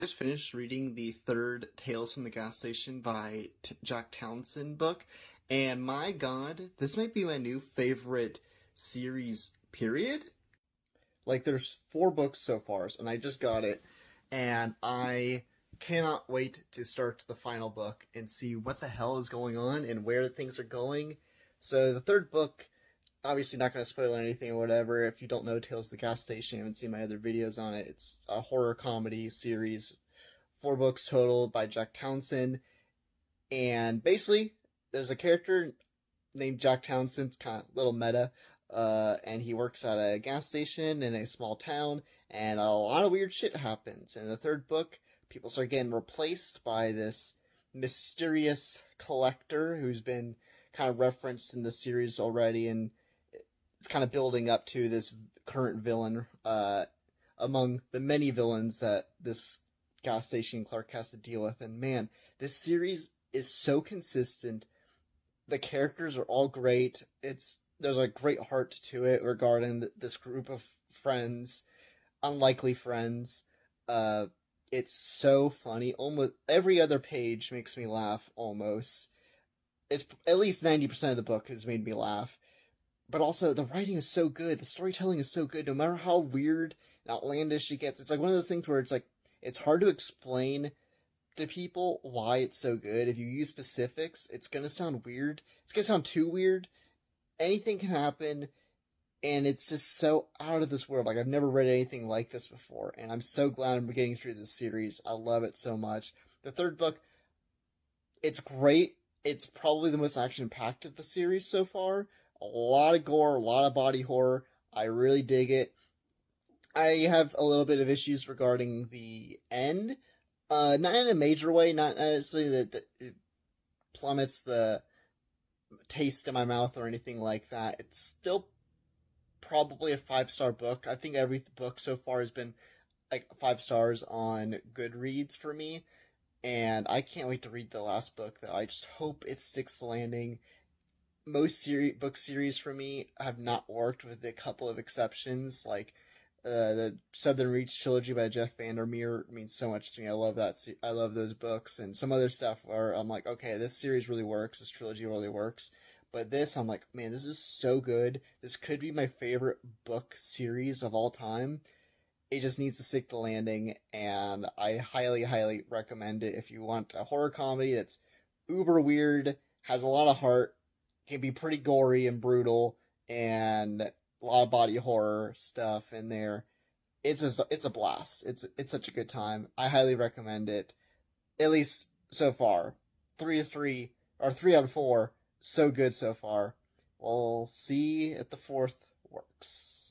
Just finished reading the third Tales from the Gas Station by Jack Townsend book, and my god, this might be my new favorite series, period. Like, there's four books so far, and I just got it, and I cannot wait to start the final book and see what the hell is going on and where things are going. So, the third book, obviously not going to spoil anything or whatever. If you don't know Tales of the Gas Station, you haven't seen my other videos on it, it's a horror comedy series, four books total by Jack Townsend. And basically, there's a character named Jack Townsend. It's kind of a little meta. And he works at a gas station in a small town, and a lot of weird shit happens. In the third book, people start getting replaced by this mysterious collector who's been kind of referenced in the series already, and it's kind of building up to this current villain among the many villains that this gas station clerk has to deal with. And man, this series is so consistent. The characters are all great. There's a great heart to it regarding this group of friends, unlikely friends. It's so funny. Almost every other page makes me laugh. Almost, it's at least 90% of the book has made me laugh. But also, the writing is so good. The storytelling is so good. No matter how weird and outlandish it gets, it's like one of those things where it's hard to explain to people why it's so good. If you use specifics, it's gonna sound weird. It's gonna sound too weird. Anything can happen, and it's just so out of this world. Like, I've never read anything like this before, and I'm so glad I'm getting through this series. I love it so much. The third book, it's great. It's probably the most action-packed of the series so far. A lot of gore, a lot of body horror. I really dig it. I have a little bit of issues regarding the end. Not in a major way, not necessarily that it plummets the taste in my mouth or anything like that. It's still probably a 5-star book. I think every book so far has been like 5 stars on Goodreads for me, and I can't wait to read the last book, though. I just hope it sticks the landing. Most book series for me have not worked, with a couple of exceptions, like the Southern Reach trilogy by Jeff Vandermeer means so much to me. I love that. I love those books, and some other stuff where I'm like, okay, this series really works. This trilogy really works. But this, I'm like, man, this is so good. This could be my favorite book series of all time. It just needs to stick the landing, and I highly, highly recommend it if you want a horror comedy that's uber weird, has a lot of heart, can be pretty gory and brutal, and a lot of body horror stuff in there. It's a blast. It's such a good time. I highly recommend it. At least so far. 3 of 3, or 3 out of 4. So good so far. We'll see if the fourth works.